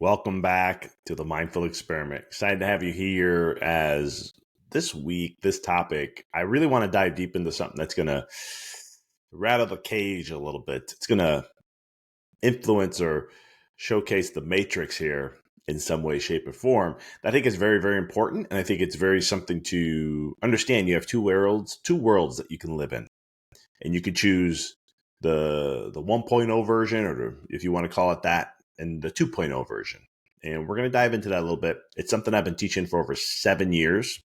Welcome back to the Mindful Experiment. Excited to have you here as this week, this topic, I really want to dive deep into something that's going to rattle the cage a little bit. It's going to influence or showcase the matrix here in some way, shape, or form. I think is very, very important. And I think it's very something to understand. You have two worlds that you can live in. And you could choose the 1.0 version, or if you want to call it that, and the 2.0 version. And we're going to dive into that a little bit. It's something I've been teaching for over 7 years.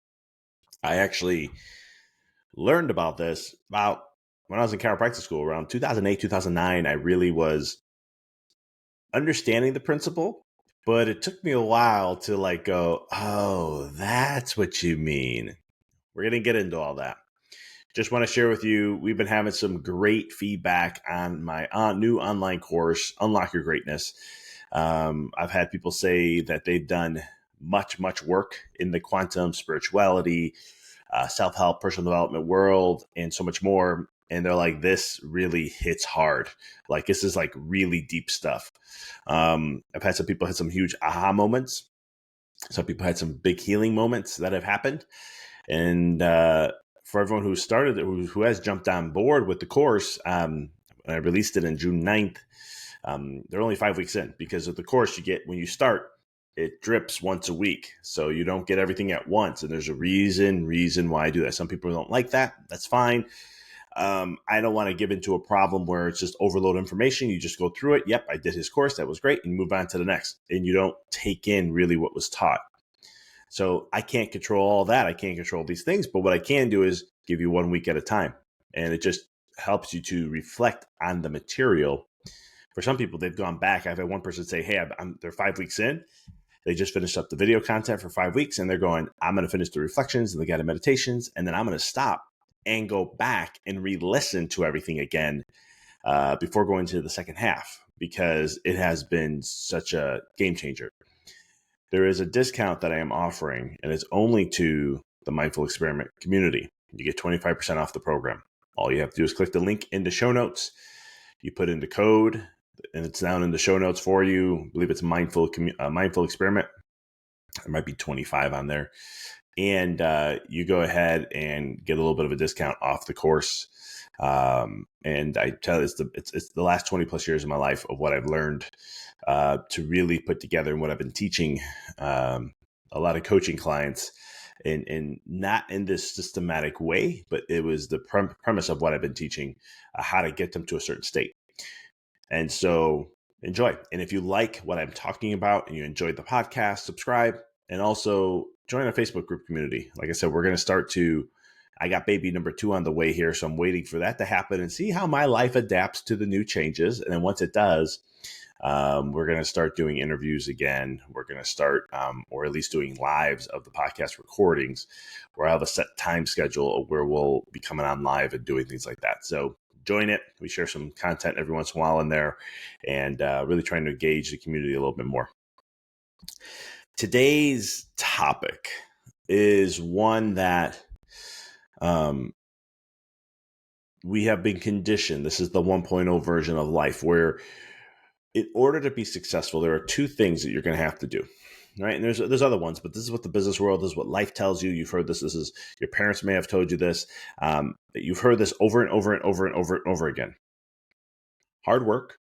I actually learned about this about when I was in chiropractic school around 2008, 2009. I really was understanding the principle, but it took me a while to go, oh, that's what you mean. We're going to get into all that. Just want to share with you, we've been having some great feedback on my new online course, Unlock Your Greatness. I've had people say that they've done much work in the quantum spirituality, self-help, personal development world, and so much more. And they're like, this really hits hard. Like, this is like really deep stuff. I've had some people had some huge aha moments. Some people had some big healing moments that have happened. And, for everyone who started, who has jumped on board with the course, I released it on June 9th. They're only 5 weeks in because of the course you get when you start, it drips once a week. So you don't get everything at once. And there's a reason why I do that. Some people don't like that. That's fine. I don't want to give into a problem where it's just overload information. You just go through it. Yep, I did his course. That was great. And move on to the next. And you don't take in really what was taught. So I can't control all that. I can't control these things. But what I can do is give you 1 week at a time. And it just helps you to reflect on the material. For some people, they've gone back. I've had one person say, hey, they're 5 weeks in. They just finished up the video content for 5 weeks. And they're going, I'm going to finish the reflections and the guided meditations. And then I'm going to stop and go back and re-listen to everything again before going to the second half, because it has been such a game changer. There is a discount that I am offering, and it's only to the Mindful Experiment community. You get 25% off the program. All you have to do is click the link in the show notes. You put in the code, and it's down in the show notes for you. I believe it's Mindful Experiment. There might be 25 on there. And you go ahead and get a little bit of a discount off the course. And I tell you, it's the last 20 plus years of my life of what I've learned to really put together, and what I've been teaching a lot of coaching clients, and not in this systematic way, but it was the premise of what I've been teaching, how to get them to a certain state. And so enjoy. And if you like what I'm talking about and you enjoyed the podcast, subscribe, and also join our Facebook group community. Like I said, we're going to start I got baby number 2 on the way here. So I'm waiting for that to happen and see how my life adapts to the new changes. And then once it does, we're going to start doing interviews again. We're going to start, or at least doing lives of the podcast recordings, where I have a set time schedule where we'll be coming on live and doing things like that. So join it. We share some content every once in a while in there, and really trying to engage the community a little bit more. Today's topic is one that we have been conditioned. This is the 1.0 version of life, where in order to be successful, there are 2 things that you're going to have to do. Right. And there's other ones, but this is what the business world, this is what life tells you. You've heard this. This is, your parents may have told you this. You've heard this over and over and over and over and over again. Hard work.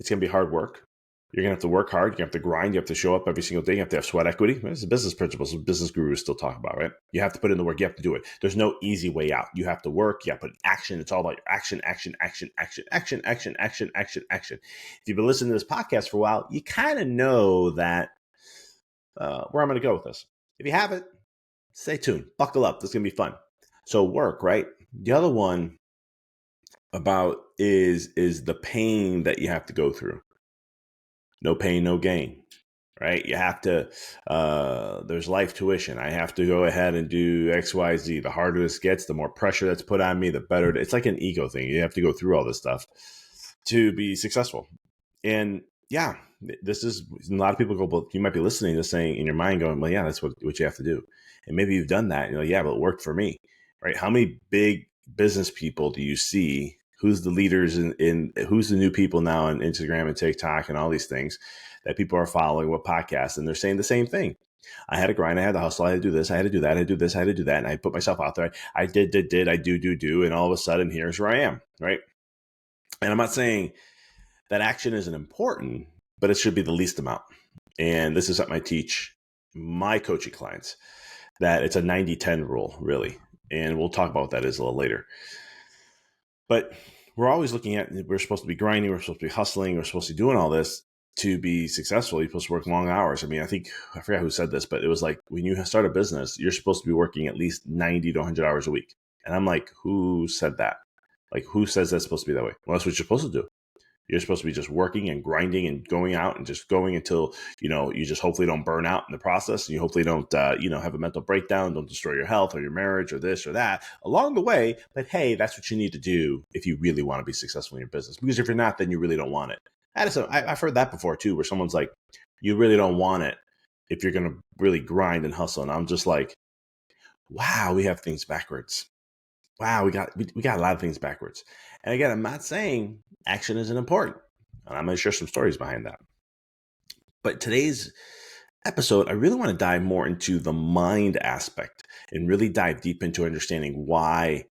It's going to be hard work. You're going to have to work hard. You have to grind. You have to show up every single day. You have to have sweat equity. This is business principles business gurus still talk about, right? You have to put in the work. You have to do it. There's no easy way out. You have to work. You have to put in action. It's all about your action, action, action, action, action, action, action, action, action. If you've been listening to this podcast for a while, you kind of know that where I'm going to go with this. If you haven't, stay tuned. Buckle up. This is going to be fun. So work, right? The other one about is the pain that you have to go through. No pain, no gain, right? You have to, there's life tuition. I have to go ahead and do X, Y, Z. The harder this gets, the more pressure that's put on me, the better. It's like an ego thing. You have to go through all this stuff to be successful. And yeah, this is, a lot of people go, well, you might be listening to saying in your mind going, well, yeah, that's what you have to do. And maybe you've done that. You're like, yeah, but it worked for me, right? How many big business people do you see? Who's the leaders in who's the new people now on Instagram and TikTok and all these things that people are following with podcasts, and they're saying the same thing. I had to grind, I had to hustle, I had to do this, I had to do that, I had to do this, I had to do that, and I put myself out there. I did, I do, and all of a sudden, here's where I am, right? And I'm not saying that action isn't important, but it should be the least amount. And this is something I teach my coaching clients, that it's a 90-10 rule, really. And we'll talk about what that is a little later. But we're always looking at, we're supposed to be grinding, we're supposed to be hustling, we're supposed to be doing all this to be successful. You're supposed to work long hours. I mean, I forgot who said this, but it was like, when you start a business, you're supposed to be working at least 90 to 100 hours a week. And I'm like, who said that? Like, who says that's supposed to be that way? Well, that's what you're supposed to do. You're supposed to be just working and grinding and going out and just going until, you just hopefully don't burn out in the process. And you hopefully don't, have a mental breakdown, don't destroy your health or your marriage or this or that along the way. But hey, that's what you need to do if you really want to be successful in your business. Because if you're not, then you really don't want it. I've heard that before too, where someone's like, you really don't want it if you're going to really grind and hustle. And I'm just like, wow, we have things backwards. Wow, we got a lot of things backwards. And again, I'm not saying action isn't important. And I'm going to share some stories behind that. But today's episode, I really want to dive more into the mind aspect and really dive deep into understanding why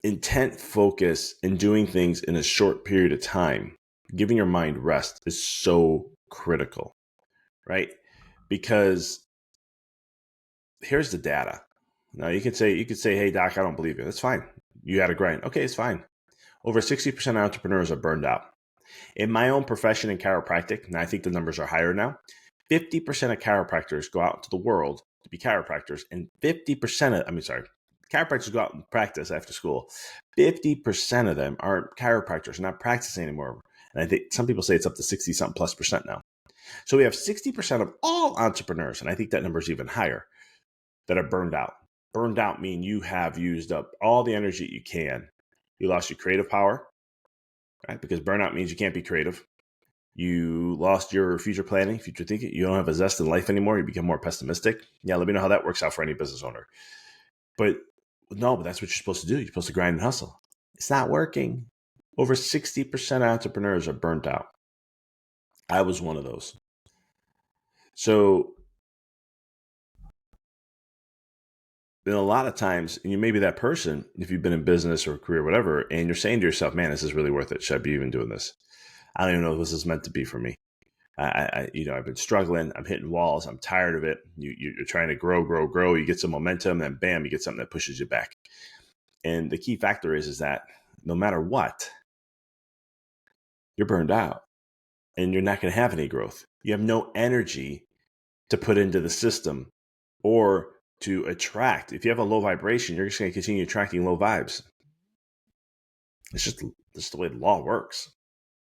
intent, focus, and doing things in a short period of time, giving your mind rest, is so critical, right? Because here's the data. Now you could say, hey doc, I don't believe you. That's fine. You got to grind. Okay, it's fine. Over 60% of entrepreneurs are burned out. In my own profession in chiropractic, and I think the numbers are higher now, 50% of chiropractors go out into the world to be chiropractors, and chiropractors go out and practice after school. 50% of them aren't chiropractors, not practicing anymore. And I think some people say it's up to 60-something plus percent now. So we have 60% of all entrepreneurs, and I think that number is even higher, that are burned out. Burned out mean you have used up all the energy you can. You lost your creative power, right? Because burnout means you can't be creative. You lost your future planning, future thinking. You don't have a zest in life anymore. You become more pessimistic. Yeah, let me know how that works out for any business owner. But that's what you're supposed to do. You're supposed to grind and hustle. It's not working. Over 60% of entrepreneurs are burnt out. I was one of those. So, a lot of times, and you may be that person, if you've been in business or career, whatever, and you're saying to yourself, man, this is really worth it. Should I be even doing this? I don't even know if this is meant to be for me. I've been struggling. I'm hitting walls. I'm tired of it. You're trying to grow. You get some momentum, and bam, you get something that pushes you back. And the key factor is that no matter what, you're burned out and you're not going to have any growth. You have no energy to put into the system or to attract. If you have a low vibration, you're just going to continue attracting low vibes. It's just the way the law works,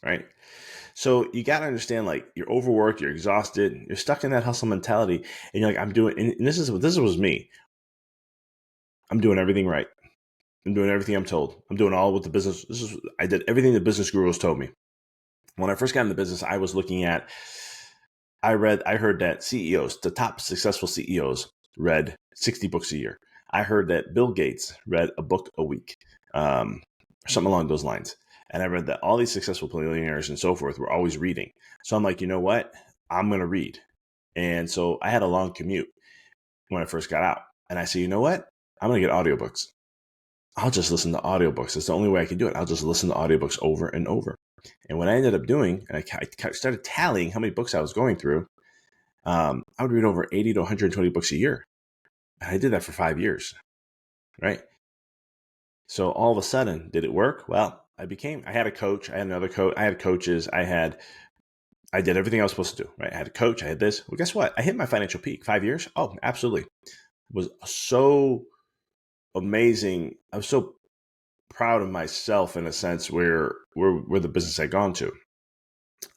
right? So you got to understand, like, you're overworked, you're exhausted, you're stuck in that hustle mentality, and you're like, I'm doing, and this was me. I'm doing everything right. I'm doing everything I'm told. I'm doing all what the business. I did everything the business gurus told me. When I first got into business, I was looking at. I heard that CEOs, the top successful CEOs, read 60 books a year. I heard that Bill Gates read a book a week, something along those lines. And I read that all these successful billionaires and so forth were always reading. So I'm like, you know what? I'm going to read. And so I had a long commute when I first got out. And I said, you know what? I'm going to get audiobooks. I'll just listen to audiobooks. It's the only way I can do it. I'll just listen to audiobooks over and over. And what I ended up doing, and I started tallying how many books I was going through, I would read over 80 to 120 books a year. And I did that for 5 years, right? So all of a sudden, did it work? Well, I had a coach. I had another coach. I had coaches. I did everything I was supposed to do, right? I had a coach. I had this. Well, guess what? I hit my financial peak. 5 years? Oh, absolutely. It was so amazing. I was so proud of myself in a sense where the business had gone to.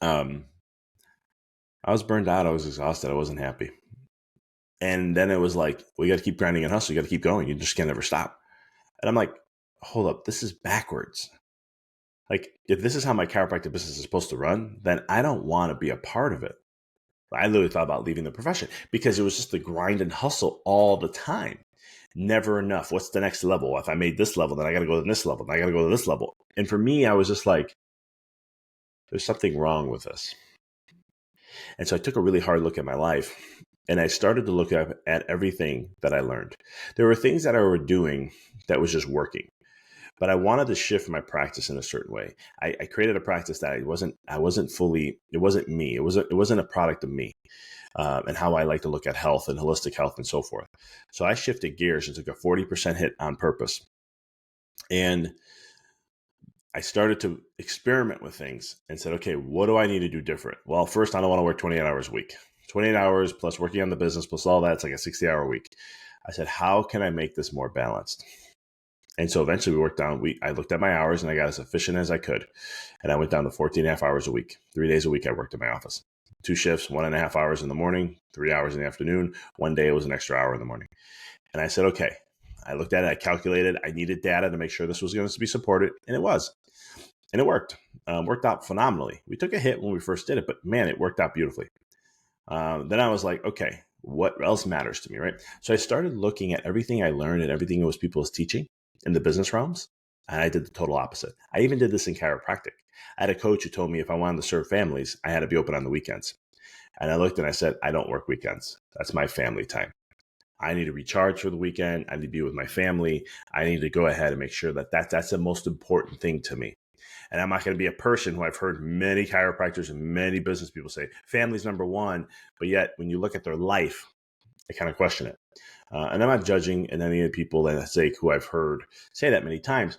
I was burned out. I was exhausted. I wasn't happy. And then it was like, well, you got to keep grinding and hustle. You got to keep going. You just can't ever stop. And I'm like, hold up, this is backwards. Like, if this is how my chiropractic business is supposed to run, then I don't want to be a part of it. I literally thought about leaving the profession because it was just the grind and hustle all the time. Never enough. What's the next level? If I made this level, then I got to go to this level. Then I got to go to this level. And for me, I was just like, there's something wrong with this. And so I took a really hard look at my life and I started to look at everything that I learned. There were things that I were doing that was just working, but I wanted to shift my practice in a certain way. I created a practice that I wasn't fully, it wasn't me. It wasn't a product of me. And how I like to look at health and holistic health and so forth. So I shifted gears and took a 40% hit on purpose. And I started to experiment with things and said, okay, what do I need to do different? Well, first, I don't want to work 28 hours a week. 28 hours plus working on the business plus all that, it's like a 60-hour week. I said, how can I make this more balanced? And so eventually I looked at my hours and I got as efficient as I could. And I went down to 14 and a half hours a week. 3 days a week I worked in my office. 2 shifts, 1.5 hours in the morning, 3 hours in the afternoon. One day it was an extra hour in the morning. And I said, okay. I looked at it, I calculated, I needed data to make sure this was going to be supported. And it was. And it worked. Worked out phenomenally. We took a hit when we first did it, but man, it worked out beautifully. Then I was like, okay, what else matters to me, right? So I started looking at everything I learned and everything it was people was teaching in the business realms. And I did the total opposite. I even did this in chiropractic. I had a coach who told me if I wanted to serve families, I had to be open on the weekends. And I looked and I said, I don't work weekends. That's my family time. I need to recharge for the weekend. I need to be with my family. I need to go ahead and make sure that's the most important thing to me. And I'm not going to be a person who I've heard many chiropractors and many business people say, family's number one. But yet, when you look at their life, I kind of question it. And I'm not judging any of the people that say who I've heard say that many times.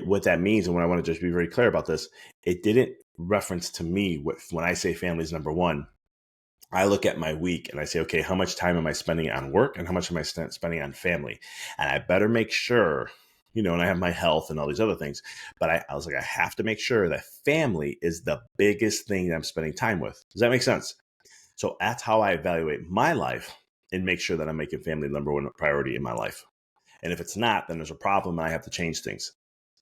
What that means, and when I want to just be very clear about this, it didn't reference to me when I say family's number one. I look at my week and I say, okay, how much time am I spending on work and how much am I spending on family? And I better make sure, and I have my health and all these other things, but I was like, I have to make sure that family is the biggest thing that I'm spending time with. Does that make sense? So that's how I evaluate my life and make sure that I'm making family number one priority in my life. And if it's not, then there's a problem and I have to change things.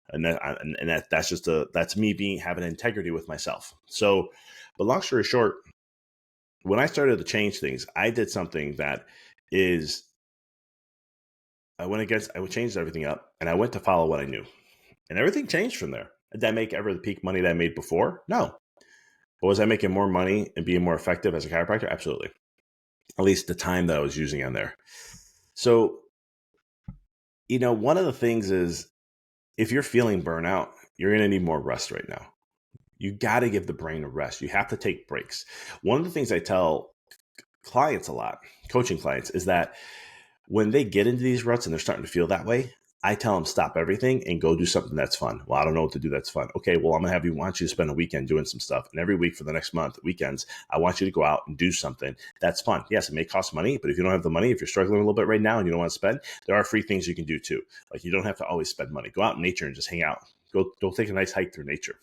And that's me having integrity with myself. So, but long story short, when I started to change things, I did something that is, I changed everything up and I went to follow what I knew and everything changed from there. Did I make ever the peak money that I made before? No. But was I making more money and being more effective as a chiropractor? Absolutely. At least the time that I was using on there. So, one of the things is if you're feeling burnout, you're going to need more rest right now. You got to give the brain a rest. You have to take breaks. One of the things I tell clients a lot, coaching clients, is that when they get into these ruts and they're starting to feel that way, I tell them stop everything and go do something that's fun. Well, I don't know what to do that's fun. Okay, well, want you to spend a weekend doing some stuff. And every week for the next month, weekends, I want you to go out and do something that's fun. Yes, it may cost money, but if you don't have the money, if you're struggling a little bit right now and you don't want to spend, there are free things you can do too. Like you don't have to always spend money. Go out in nature and just hang out. Go take a nice hike through nature.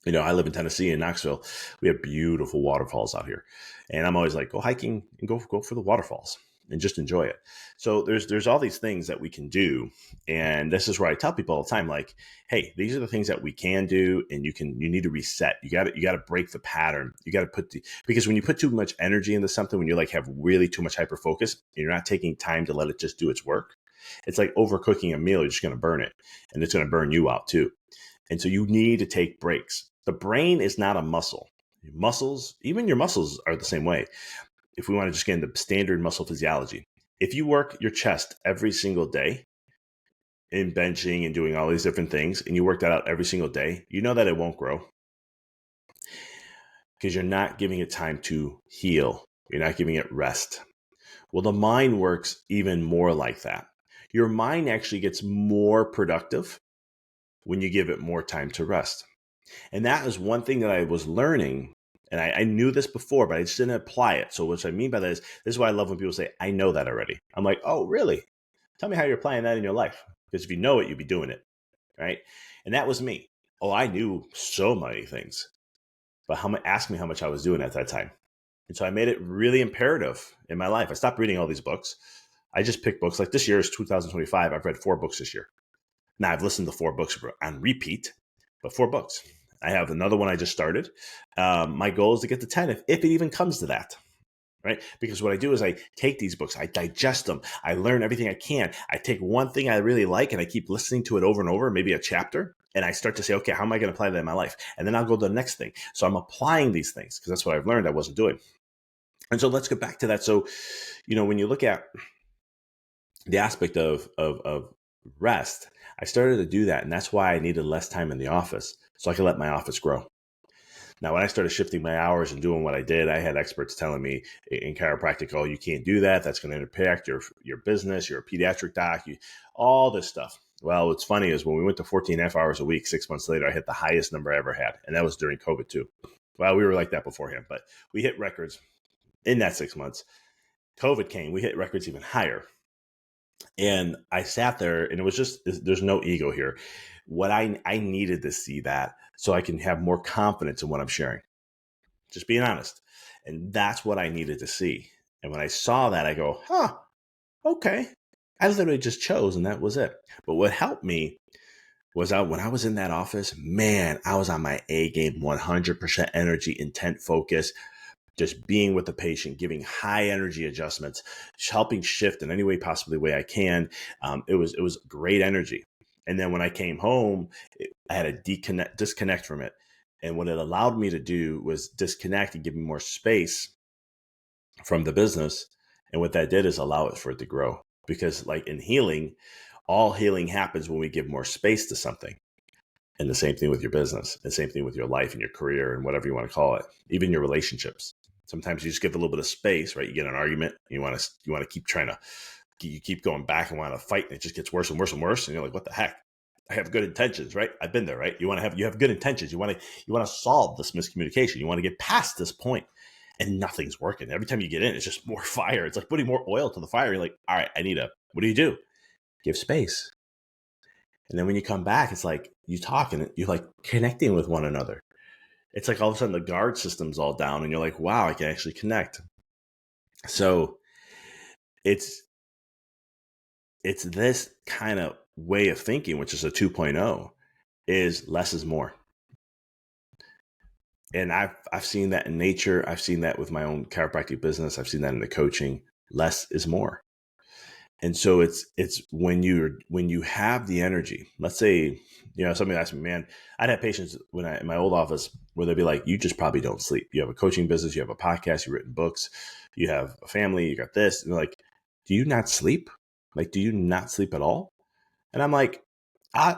I live in Tennessee in Knoxville. We have beautiful waterfalls out here. And I'm always like, go hiking and go for the waterfalls and just enjoy it. So there's all these things that we can do. And this is where I tell people all the time, like, hey, these are the things that we can do. And you need to reset. You got to break the pattern. You got to because when you put too much energy into something, when you have really too much hyper focus, you're not taking time to let it just do its work. It's like overcooking a meal. You're just going to burn it and it's going to burn you out too. And so you need to take breaks. The brain is not a muscle. Even your muscles are the same way. If we want to just get into standard muscle physiology, if you work your chest every single day in benching and doing all these different things, and you work that out every single day, you know that it won't grow because you're not giving it time to heal. You're not giving it rest. Well, the mind works even more like that. Your mind actually gets more productive when you give it more time to rest. And that is one thing that I was learning. And I knew this before, but I just didn't apply it. So what I mean by that is, this is why I love when people say, I know that already. I'm like, oh, really? Tell me how you're applying that in your life. Because if you know it, you'd be doing it. Right. And that was me. Oh, I knew so many things. But ask me how much I was doing at that time. And so I made it really imperative in my life. I stopped reading all these books. I just picked books. Like this year is 2025. I've read 4 books this year. Now I've listened to 4 books on repeat, but 4 books. I have another one I just started. My goal is to get to 10 if it even comes to that, right? Because what I do is I take these books, I digest them, I learn everything I can. I take one thing I really like and I keep listening to it over and over, maybe a chapter. And I start to say, okay, how am I going to apply that in my life? And then I'll go to the next thing. So I'm applying these things because that's what I've learned I wasn't doing. And so let's get back to that. So, when you look at the aspect of rest, I started to do that. And that's why I needed less time in the office so I could let my office grow. Now, when I started shifting my hours and doing what I did, I had experts telling me in chiropractic, oh, you can't do that. That's going to impact your business. You're a pediatric doc, all this stuff. Well, what's funny is when we went to 14 and a half hours a week, 6 months later, I hit the highest number I ever had. And that was during COVID too. Well, we were like that beforehand, but we hit records in that 6 months. COVID came, we hit records even higher. And I sat there and it was just, there's no ego here. What I needed to see that so I can have more confidence in what I'm sharing. Just being honest. And that's what I needed to see. And when I saw that, I go, okay. I literally just chose and that was it. But what helped me was when I was in that office, man, I was on my A game, 100% energy, intent, focus, just being with the patient, giving high energy adjustments, helping shift in any way possibly way I can. It was great energy. And then when I came home, I had a disconnect from it. And what it allowed me to do was disconnect and give me more space from the business. And what that did is allow it for it to grow. Because like in healing, all healing happens when we give more space to something. And the same thing with your business, the same thing with your life and your career and whatever you want to call it, even your relationships. Sometimes you just give a little bit of space, right? You get an argument, you want to keep trying to, you keep going back and want to fight, and it just gets worse and worse and worse. And you're like, what the heck? I have good intentions, right? I've been there, right? You have good intentions. You want to solve this miscommunication. You want to get past this point, and nothing's working. Every time you get in, it's just more fire. It's like putting more oil to the fire. You're like, all right, what do? Give space. And then when you come back, it's like you talk and you're like connecting with one another. It's like all of a sudden the guard system's all down and you're like, wow, I can actually connect. So it's this kind of way of thinking, which is a 2.0, is less is more. And I've seen that in nature. I've seen that with my own chiropractic business. I've seen that in the coaching. Less is more. And so it's when you have the energy, let's say, somebody asked me, man, I'd have patients in my old office where they'd be like, you just probably don't sleep. You have a coaching business, you have a podcast, you've written books, you have a family, you got this. And they're like, do you not sleep? Like, do you not sleep at all? And I'm like,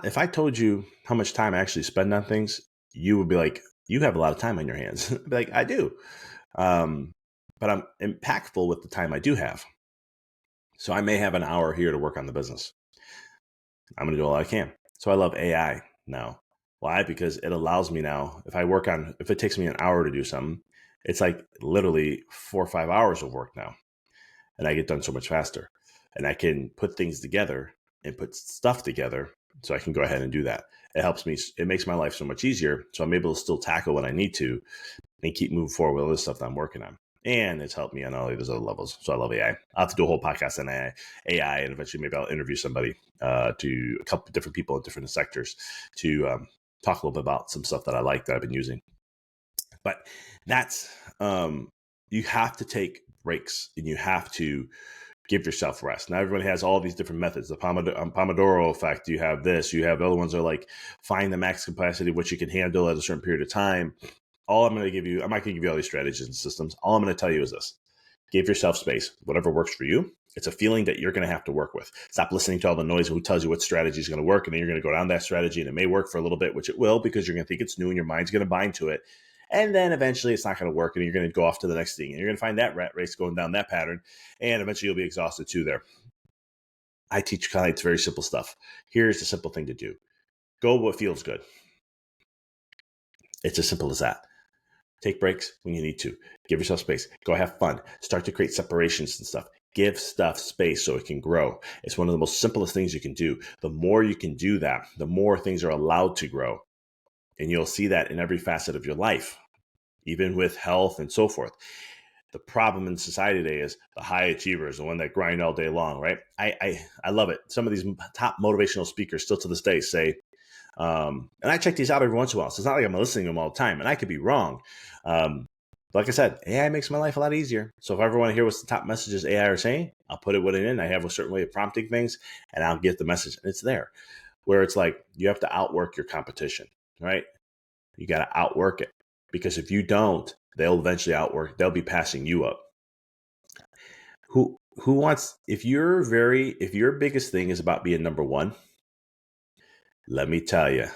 if I told you how much time I actually spend on things, you would be like, you have a lot of time on your hands. I'd be like, I do. But I'm impactful with the time I do have. So I may have an hour here to work on the business. I'm going to do all I can. So I love AI now. Why? Because it allows me now, if it takes me an hour to do something, it's like literally 4 or 5 hours of work now. And I get done so much faster. And I can put things together and put stuff together so I can go ahead and do that. It helps me. It makes my life so much easier. So I'm able to still tackle what I need to and keep moving forward with all this stuff that I'm working on. And it's helped me on all of those other levels. So I love AI. I'll have to do a whole podcast on AI, and eventually maybe I'll interview somebody, to a couple different people in different sectors to talk a little bit about some stuff that I like that I've been using. But that's, you have to take breaks and you have to give yourself rest. Now everyone has all these different methods. The Pomodoro effect. You have this. You have other ones that are like find the max capacity, which you can handle at a certain period of time. All I'm not going to give you all these strategies and systems. All I'm going to tell you is this. Give yourself space. Whatever works for you. It's a feeling that you're going to have to work with. Stop listening to all the noise of who tells you what strategy is going to work. And then you're going to go down that strategy and it may work for a little bit, which it will, because you're going to think it's new and your mind's going to bind to it. And then eventually it's not going to work and you're going to go off to the next thing. And you're going to find that rat race going down that pattern. And eventually you'll be exhausted too there. I teach clients very simple stuff. Here's the simple thing to do. Go what feels good. It's as simple as that. Take breaks when you need to. Give yourself space. Go have fun. Start to create separations and stuff. Give stuff space so it can grow. It's one of the most simplest things you can do. The more you can do that, the more things are allowed to grow. And you'll see that in every facet of your life, even with health and so forth. The problem in society today is the high achievers, the one that grind all day long, right? I love it. Some of these top motivational speakers still to this day say, and I check these out every once in a while. So it's not like I'm listening to them all the time, and I could be wrong. Like I said, AI makes my life a lot easier. So if I ever want to hear what the top messages AI are saying, I'll put it in. I have a certain way of prompting things, and I'll get the message, and it's there. where it's like you have to outwork your competition, right? You got to outwork it, because if you don't, they'll eventually they'll be passing you up. Who wants, if your biggest thing is about being number one, let me tell you,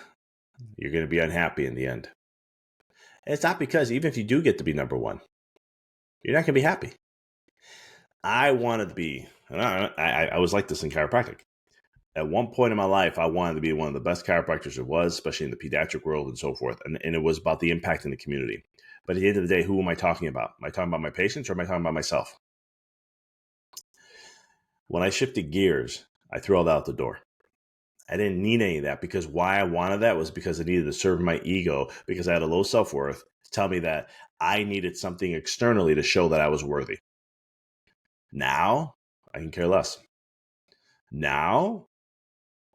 you're going to be unhappy in the end. And it's not, because even if you do get to be number one, you're not going to be happy. I wanted to be, and I was like this in chiropractic. At one point in my life, I wanted to be one of the best chiropractors there was, especially in the pediatric world and so forth. And it was about the impact in the community. But at the end of the day, who am I talking about? Am I talking about my patients, or am I talking about myself? When I shifted gears, I threw all that out the door. I didn't need any of that, because why I wanted that was because I needed to serve my ego, because I had a low self-worth to tell me that I needed something externally to show that I was worthy. Now, I can care less. Now,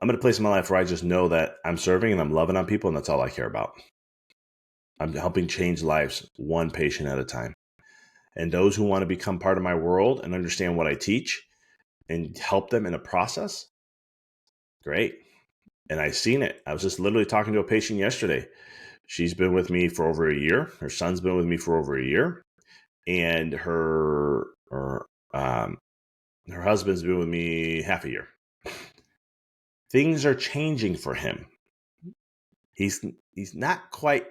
I'm in a place in my life where I just know that I'm serving and I'm loving on people, and that's all I care about. I'm helping change lives one patient at a time. And those who want to become part of my world and understand what I teach and help them in a process, great. And I've seen it. I was just literally talking to a patient yesterday. She's been with me for over a year. Her son's been with me for over a year. And her husband's been with me half a year. Things are changing for him. He's not quite,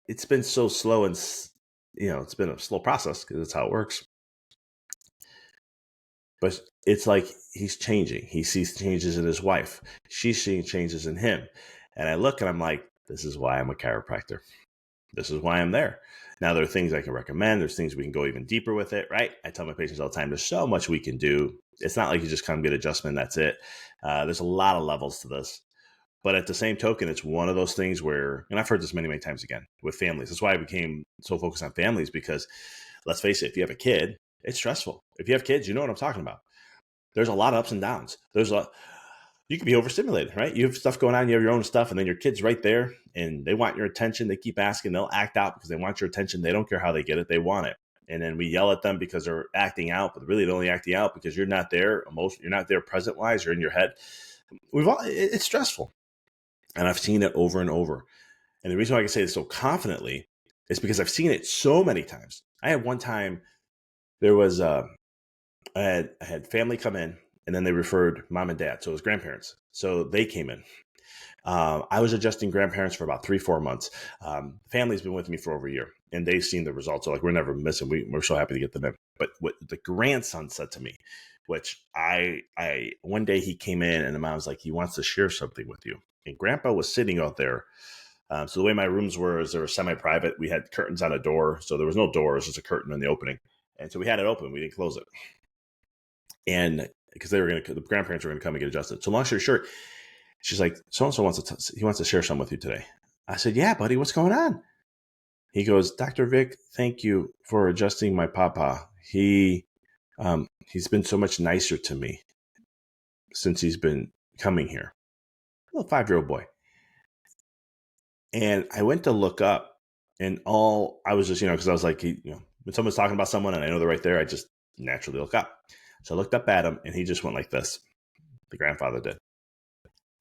it's been so slow, and it's been a slow process, because that's how it works. But it's like he's changing. He sees changes in his wife. She's seeing changes in him. And I look and I'm like, this is why I'm a chiropractor. This is why I'm there. Now, there are things I can recommend. There's things we can go even deeper with it, right? I tell my patients all the time, there's so much we can do. It's not like you just come get adjustment, that's it. There's a lot of levels to this. But at the same token, it's one of those things where, and I've heard this many, many times again, with families. That's why I became so focused on families, because let's face it, if you have a kid, it's stressful. If you have kids, you know what I'm talking about. There's a lot of ups and downs. You can be overstimulated, right? You have stuff going on, you have your own stuff, and then your kid's right there and they want your attention. They keep asking, they'll act out because they want your attention. They don't care how they get it, they want it. And then we yell at them because they're acting out, but really they're only acting out because you're not there you're not there present wise, you're in your head. It's stressful. And I've seen it over and over. And the reason why I can say this so confidently is because I've seen it so many times. I had one time, there was I had family come in, and then they referred mom and dad. So it was grandparents. So they came in. I was adjusting grandparents for about 3-4 months. Family's been with me for over a year, and they've seen the results. So like, we're never missing. We're so happy to get them in. But what the grandson said to me, which I one day he came in, and the mom was like, he wants to share something with you. And grandpa was sitting out there. So the way my rooms were is they were semi-private. We had curtains on a door. So there was no door. It was just a curtain in the opening. And so we had it open. We didn't close it. And because the grandparents were going to come and get adjusted. So long story short, she's like, so-and-so wants to share something with you today. I said, yeah, buddy, what's going on? He goes, Dr. Vic, thank you for adjusting my papa. He's been so much nicer to me since he's been coming here. A little 5-year-old boy. And I went to look up, and I was just, because I was like, when someone's talking about someone and I know they're right there, I just naturally look up. So I looked up at him, and he just went like this. The grandfather did.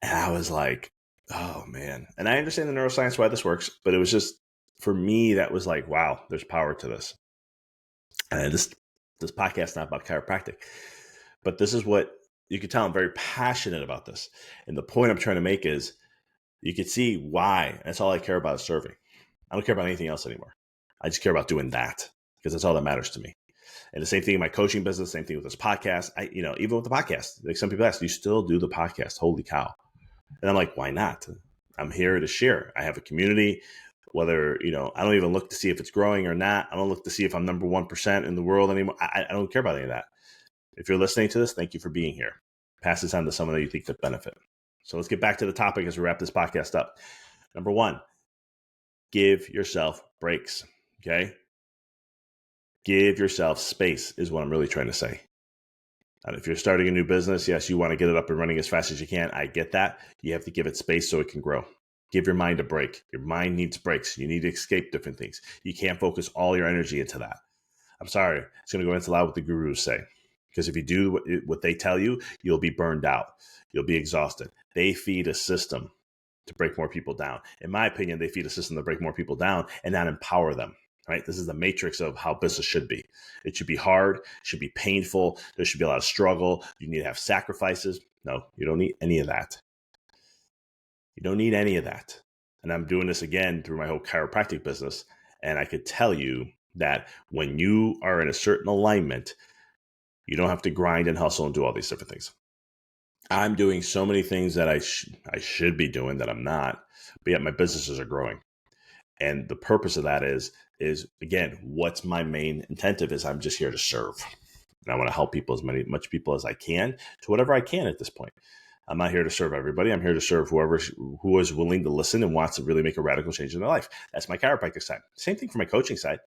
And I was like, oh, man. And I understand the neuroscience, why this works, but it was just, for me, that was like, wow, there's power to this. And this podcast is not about chiropractic, but this is what you can tell I'm very passionate about this. And the point I'm trying to make is, you can see why. That's all I care about is serving. I don't care about anything else anymore. I just care about doing that, because that's all that matters to me. And the same thing in my coaching business, same thing with this podcast. Even with the podcast, like some people ask, do you still do the podcast? Holy cow. And I'm like, why not? I'm here to share. I have a community, whether, I don't even look to see if it's growing or not. I don't look to see if I'm number 1% in the world anymore. I don't care about any of that. If you're listening to this, thank you for being here. Pass this on to someone that you think could benefit. So let's get back to the topic as we wrap this podcast up. Number 1, give yourself breaks. Okay. Give yourself space is what I'm really trying to say. And if you're starting a new business, yes, you want to get it up and running as fast as you can. I get that. You have to give it space so it can grow. Give your mind a break. Your mind needs breaks. You need to escape different things. You can't focus all your energy into that. I'm sorry. It's going to go into a lot what the gurus say. Because if you do what they tell you, you'll be burned out. You'll be exhausted. They feed a system to break more people down. In my opinion, they feed a system to break more people down and not empower them. Right? This is the matrix of how business should be. It should be hard, should be painful. There should be a lot of struggle. You need to have sacrifices. No, you don't need any of that. You don't need any of that. And I'm doing this again through my whole chiropractic business. And I could tell you that when you are in a certain alignment, you don't have to grind and hustle and do all these different things. I'm doing so many things that I should be doing that I'm not, but yet my businesses are growing. And the purpose of that is again, what's my main intentive is I'm just here to serve. And I want to help people, much people as I can, to whatever I can at this point. I'm not here to serve everybody. I'm here to serve who is willing to listen and wants to really make a radical change in their life. That's my chiropractic side. Same thing for my coaching side.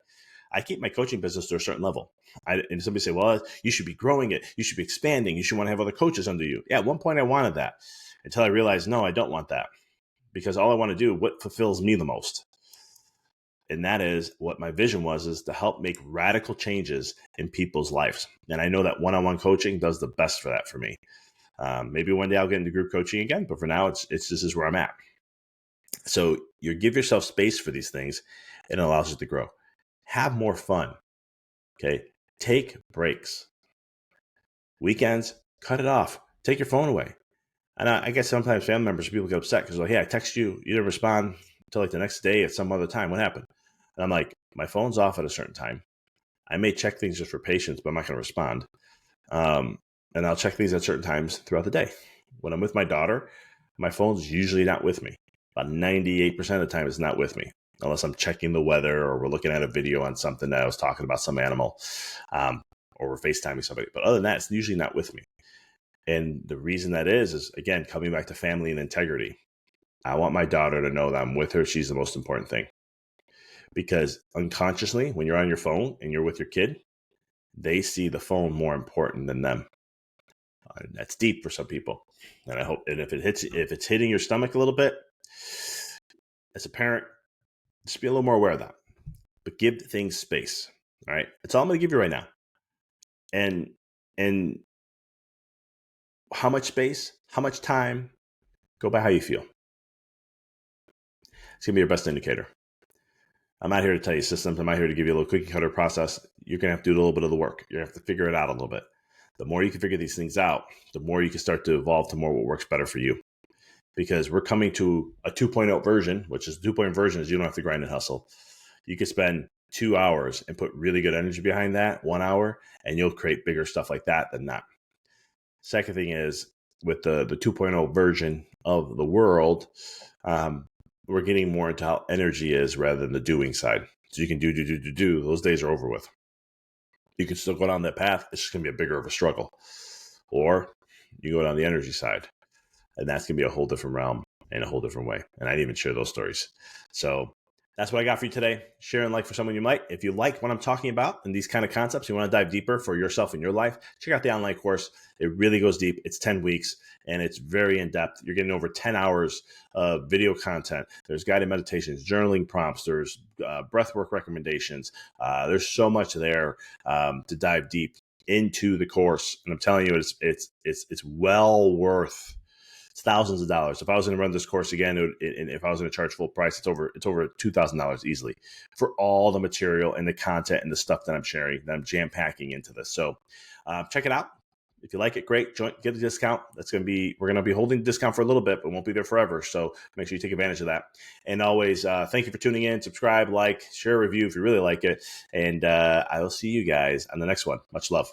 I keep my coaching business to a certain level. And somebody say, well, you should be growing it. You should be expanding. You should want to have other coaches under you. Yeah, at one point I wanted that until I realized, no, I don't want that, because all I want to do, what fulfills me the most. And that is what my vision was, is to help make radical changes in people's lives. And I know that one-on-one coaching does the best for that for me. Maybe one day I'll get into group coaching again, but for now, it's this is where I'm at. So you give yourself space for these things, and it allows you to grow. Have more fun. Okay. Take breaks. Weekends, cut it off. Take your phone away. And I guess sometimes family members, people get upset because, like, hey, I text you, you didn't respond until like the next day at some other time. What happened? And I'm like, my phone's off at a certain time. I may check things just for patience, but I'm not going to respond. And I'll check things at certain times throughout the day. When I'm with my daughter, my phone's usually not with me. About 98% of the time, it's not with me, unless I'm checking the weather or we're looking at a video on something that I was talking about, some animal, or we're FaceTiming somebody. But other than that, it's usually not with me. And the reason that is, again, coming back to family and integrity. I want my daughter to know that I'm with her. She's the most important thing. Because unconsciously, when you're on your phone and you're with your kid, they see the phone more important than them. That's deep for some people. And I hope, and if it's hitting your stomach a little bit, as a parent, just be a little more aware of that. But give things space. All right. That's all I'm going to give you right now. And how much space, how much time, go by how you feel. It's going to be your best indicator. I'm not here to tell you systems. I'm not here to give you a little cookie cutter process. You're going to have to do a little bit of the work. You're going to have to figure it out a little bit. The more you can figure these things out, the more you can start to evolve to more what works better for you. Because we're coming to a 2.0 version, which is the 2.0 version is you don't have to grind and hustle. You could spend 2 hours and put really good energy behind that, 1 hour, and you'll create bigger stuff like that than that. Second thing is, with the 2.0 version of the world, we're getting more into how energy is rather than the doing side. So you can do. Those days are over with. You can still go down that path. It's just going to be a bigger of a struggle. Or you go down the energy side, and that's going to be a whole different realm and a whole different way. And I didn't even share those stories. So that's what I got for you today. Share and like for someone you might. If you like what I'm talking about and these kind of concepts, you want to dive deeper for yourself in your life, check out the online course. It really goes deep. It's 10 weeks and it's very in-depth. You're getting over 10 hours of video content. There's guided meditations, journaling prompts, there's breathwork recommendations. There's so much there to dive deep into the course. And I'm telling you, it's well worth. It's thousands of dollars. If I was going to run this course again, and if I was going to charge full price, it's over $2,000 easily for all the material and the content and the stuff that I'm sharing, that I'm jam packing into this. So check it out. If you like it, great. Get a discount. We're going to be holding the discount for a little bit, but won't be there forever. So make sure you take advantage of that. And always, thank you for tuning in. Subscribe, like, share, review if you really like it. And I will see you guys on the next one. Much love.